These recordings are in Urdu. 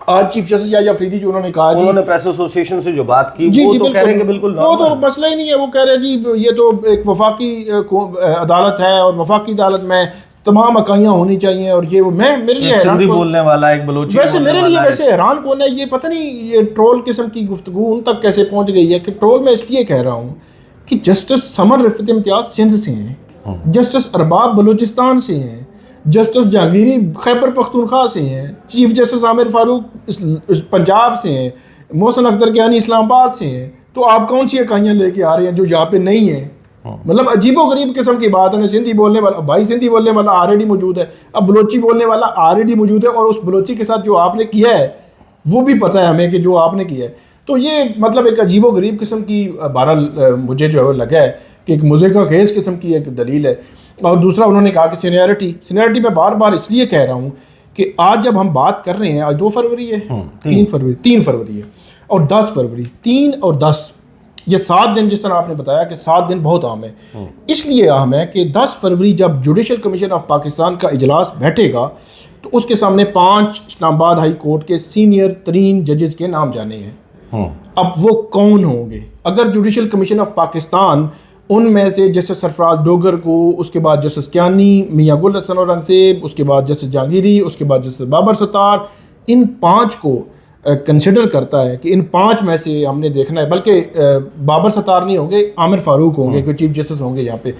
آج چیف جسٹس یحییٰ افریدی جو انہوں نے کہا انہوں نے پریس ایسوسی ایشن سے جو بات کی جی وہ جی تو کہہ رہے ہیں کہ بالکل وہ تو مسئلہ ہی نہیں ہے. وہ کہہ رہے ہیں جی یہ تو ایک وفاقی عدالت ہے اور وفاقی عدالت میں تمام اکائیاں ہونی چاہیے اور یہ میں میرے لیے سندھی بولنے والا ایک بلوچی ویسے میرے لیے ویسے حیران کون ہے یہ پتہ نہیں یہ ٹرول قسم کی گفتگو ان تک کیسے پہنچ گئی ہے کہ ٹرول میں اس لیے کہہ رہا ہوں کہ جسٹس سمر رفعت امتیاز سندھ سے ہیں, جسٹس ارباب بلوچستان سے ہیں, جسٹس جہانگیری خیبر پختونخوا سے ہیں, چیف جسٹس عامر فاروق پنجاب سے ہیں, محسن اختر کیانی اسلام آباد سے ہیں. تو آپ کون سی اکائیاں لے کے آ رہے ہیں جو یہاں پہ نہیں ہیں؟ مطلب عجیب و غریب قسم کی بات ہے. سندھی بولنے والا بھائی سندھی بولنے والا آلریڈی موجود ہے, اب بلوچی بولنے والا آلریڈی موجود ہے, اور اس بلوچی کے ساتھ جو آپ نے کیا ہے وہ بھی پتہ ہے ہمیں کہ جو آپ نے کیا ہے. تو یہ مطلب ایک عجیب و غریب قسم کی بہرحال مجھے جو ہے وہ لگا ہے کہ ایک مضحکہ خیز قسم کی ایک دلیل ہے. اور دوسرا انہوں نے کہا کہ سینیرٹی میں بار بار اس لیے کہہ رہا ہوں کہ آج جب ہم بات کر رہے ہیں, آج 2 فروری ہے, 3 فروری ہے اور 10 فروری, 3 اور 10 یہ 7 دن, جس طرح آپ نے بتایا کہ 7 دن بہت اہم ہے. اس لیے اہم ہے کہ 10 فروری جب جوڈیشل کمیشن آف پاکستان کا اجلاس بیٹھے گا تو اس کے سامنے 5 اسلام آباد ہائی کورٹ کے سینئر ترین ججز کے نام جانے ہیں. اب وہ کون ہوں گے؟ اگر جوڈیشل کمیشن آف پاکستان ان میں سے جسٹس سرفراز ڈوگر کو, اس کے بعد جسٹس کیانی, میاں گل حسن اورنگزیب, اس کے بعد جسٹس جہانگیری, اس کے بعد جسٹس بابر ستار, ان 5 کو کنسیڈر کرتا ہے کہ ان 5 میں سے ہم نے دیکھنا ہے, بلکہ بابر ستار نہیں ہوں گے, عامر فاروق ہوں گے کہ چیف جسٹس ہوں گے یہاں پہ.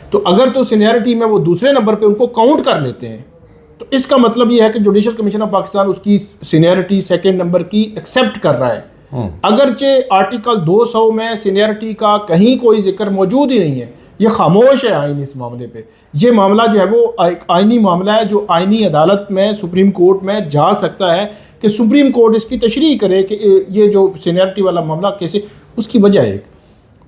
تو اگر تو سینیرٹی میں وہ دوسرے نمبر پہ ان کو کاؤنٹ کر لیتے ہیں تو اس کا مطلب یہ ہے کہ جوڈیشل کمیشن آف پاکستان اس کی سینیرٹی سیکنڈ نمبر کی ایکسیپٹ کر رہا ہے. اگرچہ آرٹیکل 200 میں سینیرٹی کا کہیں کوئی ذکر موجود ہی نہیں ہے, یہ خاموش ہے آئین اس معاملے پہ. یہ معاملہ جو ہے وہ ایک آئینی معاملہ ہے جو آئینی عدالت میں سپریم کورٹ میں جا سکتا ہے کہ سپریم کورٹ اس کی تشریح کرے کہ یہ جو سینیرٹی والا معاملہ کیسے. اس کی وجہ ہے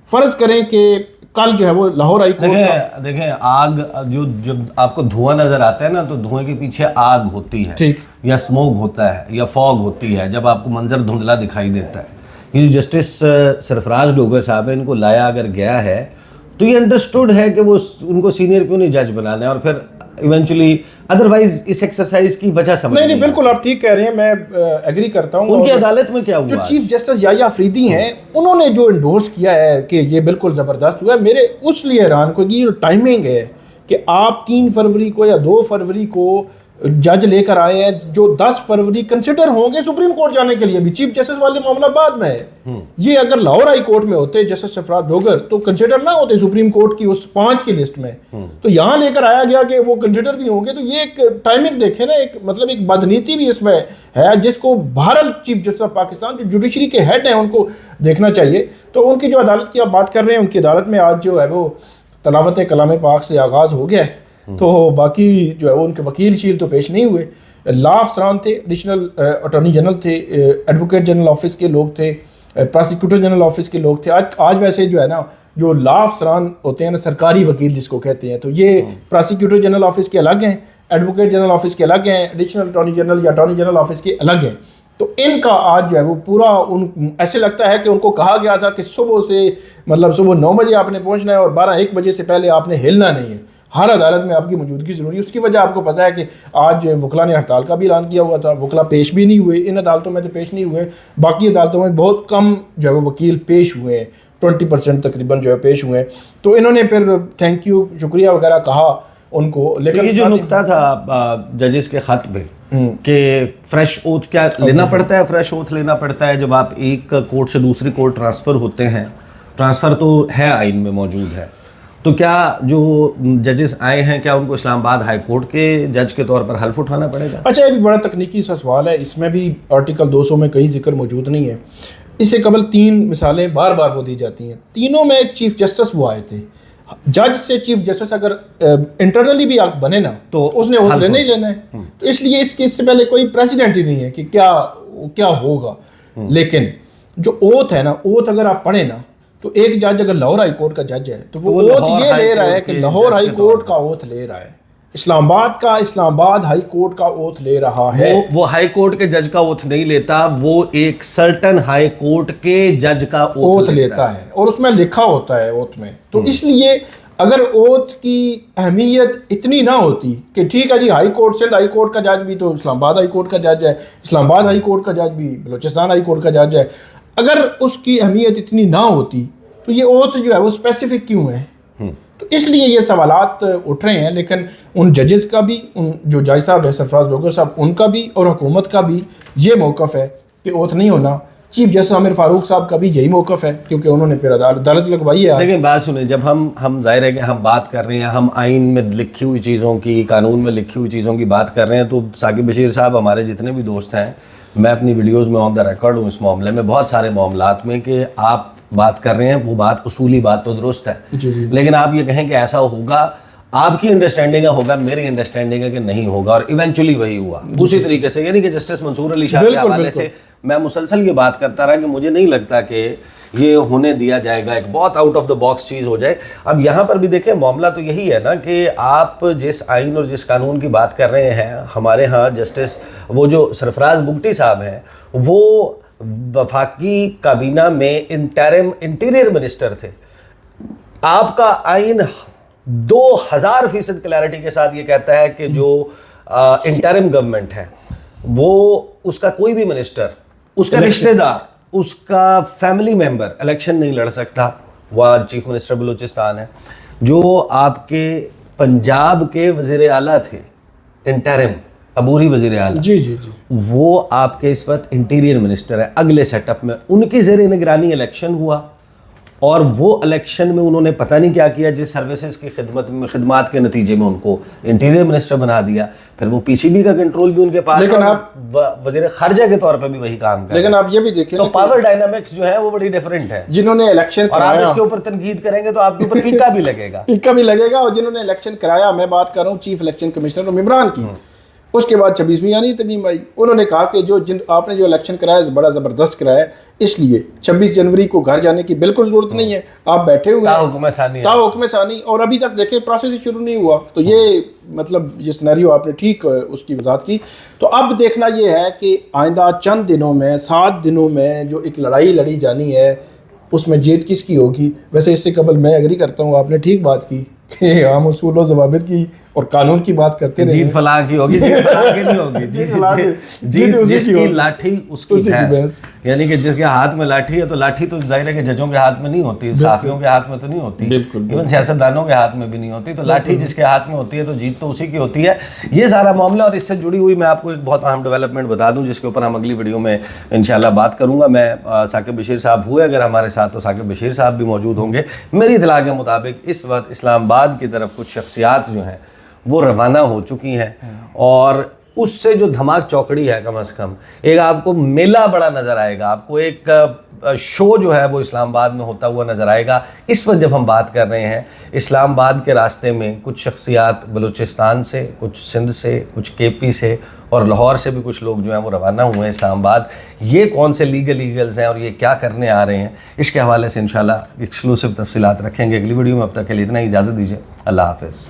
فرض کریں کہ کل جو ہے وہ لاہور ہائی کورٹ دیکھیں آگ جو جب آپ کو دھواں نظر آتا ہے نا تو دھوئیں کے پیچھے آگ ہوتی ہے, ٹھیک, یا اسموک ہوتا ہے یا فوگ ہوتی ہے جب آپ کو منظر دھندلا دکھائی دیتا ہے. یہ جو جسٹس سرفراز ڈوگر صاحب ہے, ان کو لایا اگر گیا ہے تو یہ انڈرسٹوڈ ہے کہ وہ ان کو سینئر کیوں نہیں جج بنانا ہے, اور پھر ایونچولی ادروائز اس ایکسرسائز کی وجہ سمجھ نہیں بالکل آپ ٹھیک کہہ رہے ہیں, میں ایگری کرتا ہوں. ان کی عدالت میں کیا ہوا, جو چیف جسٹس یحییٰ افریدی ہیں انہوں نے جو انڈورس کیا ہے کہ یہ بالکل زبردست ہوا ہے, میرے اس لیے حیران کو یہ ٹائمنگ ہے کہ آپ 3 فروری کو یا 2 فروری کو جج لے کر آئے ہیں جو 10 فروری کنسیڈر ہوں گے سپریم کورٹ جانے کے لیے بھی. چیف جسٹس والے معاملہ بعد میں ہے. یہ اگر لاہور ہائی کورٹ میں ہوتے جسٹس سرفراز ڈوگر تو کنسیڈر نہ ہوتے سپریم کورٹ کی اس 5 کی لسٹ میں, تو یہاں لے کر آیا گیا کہ وہ کنسیڈر بھی ہوں گے. تو یہ ایک ٹائمنگ دیکھیں نا, ایک مطلب ایک بدنیتی بھی اس میں ہے جس کو بہرحال چیف جسٹس آف پاکستان جو جوڈیشری کے ہیڈ ہیں ان کو دیکھنا چاہیے. تو ان کی جو عدالت کی آپ بات کر رہے ہیں, ان کی عدالت میں آج جو ہے وہ تلاوت کلام پاک سے آغاز ہو گیا ہے. تو باقی جو ہے وہ ان کے وکیل شیل تو پیش نہیں ہوئے. لا افسران تھے, ایڈیشنل اٹارنی جنرل تھے, ایڈوکیٹ جنرل آفس کے لوگ تھے, پراسیکیوٹر جنرل آفس کے لوگ تھے. آج ویسے جو ہے نا جو لا افسران ہوتے ہیں نا, سرکاری وکیل جس کو کہتے ہیں, تو یہ پراسیکیوٹر جنرل آفس کے الگ ہیں, ایڈوکیٹ جنرل آفس کے الگ ہیں, ایڈیشنل اٹارنی جنرل یا اٹارنی جنرل آفس کے الگ ہیں. تو ان کا آج جو ہے وہ پورا ایسے لگتا ہے کہ ان کو کہا گیا تھا کہ صبح سے مطلب صبح 9 بجے آپ نے پہنچنا ہے اور 12-1 بجے سے پہلے آپ نے ہلنا نہیں ہے. ہر عدالت میں آپ کی موجودگی ضروری ہے. اس کی وجہ آپ کو پتہ ہے کہ آج وکلا نے ہڑتال کا بھی اعلان کیا ہوا تھا, وکلا پیش بھی نہیں ہوئے. ان عدالتوں میں تو پیش نہیں ہوئے, باقی عدالتوں میں بہت کم جو ہے وہ وکیل پیش ہوئے ہیں, 20% تقریباً جو ہے پیش ہوئے ہیں. تو انہوں نے پھر تھینک یو شکریہ وغیرہ کہا ان کو. لیکن یہ جو نکتہ تھا ججز کے خط میں کہ فریش اوتھ کیا لینا پڑتا ہے, فریش اوتھ لینا پڑتا ہے جب آپ ایک کورٹ سے دوسری کورٹ ٹرانسفر ہوتے ہیں. ٹرانسفر تو ہے آئین میں موجود ہے, تو کیا جو ججز آئے ہیں کیا ان کو اسلام آباد ہائی کورٹ کے جج کے طور پر حلف اٹھانا پڑے گا؟ اچھا, یہ بھی بڑا تکنیکی سا سوال ہے, اس میں بھی آرٹیکل 200 میں کہیں ذکر موجود نہیں ہے. اس سے قبل 3 مثالیں بار بار وہ دی جاتی ہیں. تینوں میں چیف جسٹس وہ آئے تھے. جج سے چیف جسٹس اگر انٹرنلی بھی آپ بنے نا تو اس نے اوتھ لینا ہی لینا ہے. تو اس لیے اس کیس سے پہلے کوئی پریسیڈنٹ ہی نہیں ہے کہ کیا ہوگا. لیکن جو اوتھ ہے نا, اوتھ اگر آپ پڑھیں نا تو ایک جج اگر لاہور ہائی کورٹ کا جج ہے تو وہ اوتھ یہ لے رہا ہے کہ لاہور ہائی کورٹ کا اوتھ لے رہا ہے, اسلام آباد ہائی کورٹ کا اوتھ لے رہا ہے. وہ ہائی کورٹ کے جج کا اوتھ نہیں لیتا, وہ ایک سرٹن ہائی کورٹ کے جج کا اوتھ لیتا ہے اور اس میں لکھا ہوتا ہے اوتھ میں. تو اس لیے اگر اوتھ کی اہمیت اتنی نہ ہوتی کہ ٹھیک ہے جی high court Sindh high court کا جج بھی تو اسلام آباد ہائی کورٹ کا جج ہے، اسلام آباد ہائی کورٹ کا جج بھی بلوچستان ہائی کورٹ کا جج ہے، اگر اس کی اہمیت اتنی نہ ہوتی تو یہ اوتھ جو ہے وہ اسپیسیفک کیوں ہے؟ تو اس لیے یہ سوالات اٹھ رہے ہیں. لیکن ان ججز کا بھی، ان جو جج صاحب ہے سرفراز ڈوگر صاحب، ان کا بھی اور حکومت کا بھی یہ موقف ہے کہ اوتھ نہیں ہونا. چیف جسٹس عامر فاروق صاحب کا بھی یہی موقف ہے کیونکہ انہوں نے پھر عدالت لگوائی ہے. لیکن بات سنیں، جب ہم ظاہر ہے کہ ہم بات کر رہے ہیں، ہم آئین میں لکھی ہوئی چیزوں کی، قانون میں لکھی ہوئی چیزوں کی بات کر رہے ہیں، تو ثاقب بشیر صاحب ہمارے جتنے بھی دوست ہیں، میں اپنی ویڈیوز میں آن دا ریکارڈ ہوں اس معاملے میں، بہت سارے معاملات میں کہ آپ بات کر رہے ہیں وہ بات اصولی بات تو درست ہے، لیکن آپ یہ کہیں کہ ایسا ہوگا، آپ کی انڈرسٹینڈنگ ہوگا، میری انڈرسٹینڈنگ ہے کہ نہیں ہوگا، اور ایونچولی وہی ہوا. اسی طریقے سے یعنی کہ جسٹس منصور علی شاہ کے حوالے سے میں مسلسل یہ بات کرتا رہا کہ مجھے نہیں لگتا کہ یہ ہونے دیا جائے گا، ایک بہت آؤٹ آف دا باکس چیز ہو جائے. اب یہاں پر بھی دیکھیں معاملہ تو یہی ہے نا کہ آپ جس آئین اور جس قانون کی بات کر رہے ہیں، ہمارے ہاں جسٹس وہ جو سرفراز بگٹی صاحب ہیں وہ وفاقی کابینہ میں انٹیریئر منسٹر تھے. آپ کا آئین 2000% کلیئرٹی کے ساتھ یہ کہتا ہے کہ جو انٹرم گورنمنٹ ہے وہ اس کا کوئی بھی منسٹر، اس کا رشتہ دار، اس کا فیملی ممبر الیکشن نہیں لڑ سکتا. وہ چیف منسٹر بلوچستان ہے. جو آپ کے پنجاب کے وزیر اعلیٰ تھے انٹرم، عبوری وزیر اعلیٰ، جی وہ آپ کے اس وقت انٹیریئر منسٹر ہے. اگلے سیٹ اپ میں ان کی زیر نگرانی الیکشن ہوا، اور وہ الیکشن میں انہوں نے پتہ نہیں کیا کیا، جس سروسز کی خدمات کے نتیجے میں ان کو انٹیریئر منسٹر بنا دیا. پھر وہ پی سی بی کا کنٹرول بھی ان کے پاس، لیکن آپ وزیر خارجہ کے طور پہ بھی وہی کام کریں. لیکن آپ یہ بھی دیکھیں تو پاور ڈائنامکس جو ہے وہ بڑی ڈیفرنٹ ہے. جنہوں نے الیکشن اور آپ اس کے اوپر تنقید کریں گے تو آپ کے اوپر پیکا بھی لگے گا. پیکا بھی لگے گا. اور جنہوں نے الیکشن کرایا، میں بات کر رہا ہوں چیف الیکشن کمشنر عمران کی، اس کے بعد 26ویں یعنی تمیم آئی. انہوں نے کہا کہ آپ نے جو الیکشن کرایا بڑا زبردست کرایا، اس لیے 26 جنوری کو گھر جانے کی بالکل ضرورت نہیں ہے، آپ بیٹھے ہوئے ہیں تا حکم ثانی، اور ابھی تک دیکھیں پروسیس ہی شروع نہیں ہوا. تو یہ مطلب یہ سینیریو آپ نے ٹھیک اس کی وضاحت کی. تو اب دیکھنا یہ ہے کہ آئندہ چند دنوں میں، 7 دنوں میں جو ایک لڑائی لڑی جانی ہے، اس میں جیت کس کی ہوگی. ویسے اس سے قبل میں ایگری کرتا ہوں، آپ نے ٹھیک بات کی کہ عام اصول و ضوابط کی اور قانون کی بات کرتے رہے. جیت فلاح کی ہوگی، جیت فلاح کی نہیں ہوگی. جیت جس کی لاٹھی اس کی بھینس، یعنی کہ جس کے ہاتھ میں لاٹھی ہے، تو لاٹھی تو ظاہر ہے کہ ججوں کے ہاتھ میں نہیں ہوتی، صحافیوں کے ہاتھ میں تو نہیں ہوتی، ایون سیاستدانوں کے ہاتھ میں بھی نہیں ہوتی. تو لاٹھی جس کے ہاتھ میں ہوتی ہے تو جیت تو اسی کی ہوتی ہے. یہ سارا معاملہ. اور اس سے جڑی ہوئی میں آپ کو ایک بہت اہم ڈیولپمنٹ بتا دوں جس کے اوپر ہم اگلی ویڈیو میں انشاءاللہ بات کروں گا. میں ثاقب بشیر صاحب ہوئے اگر ہمارے ساتھ تو ثاقب بشیر صاحب بھی موجود ہوں گے. میری اطلاع کے مطابق اس وقت اسلام آباد کی طرف کچھ شخصیات جو ہیں وہ روانہ ہو چکی ہیں، اور اس سے جو دھماک چوکڑی ہے، کم از کم ایک آپ کو میلہ بڑا نظر آئے گا، آپ کو ایک شو جو ہے وہ اسلام آباد میں ہوتا ہوا نظر آئے گا. اس وقت جب ہم بات کر رہے ہیں اسلام آباد کے راستے میں کچھ شخصیات بلوچستان سے، کچھ سندھ سے، کچھ کے پی سے اور لاہور سے بھی کچھ لوگ جو ہیں وہ روانہ ہوئے ہیں اسلام آباد. یہ کون سے لیگلز ہیں اور یہ کیا کرنے آ رہے ہیں، اس کے حوالے سے انشاءاللہ ایکسکلوسیو تفصیلات رکھیں گے اگلی ویڈیو میں. اب تک کے لیے اتنا ہی، اجازت دیجیے. اللہ حافظ.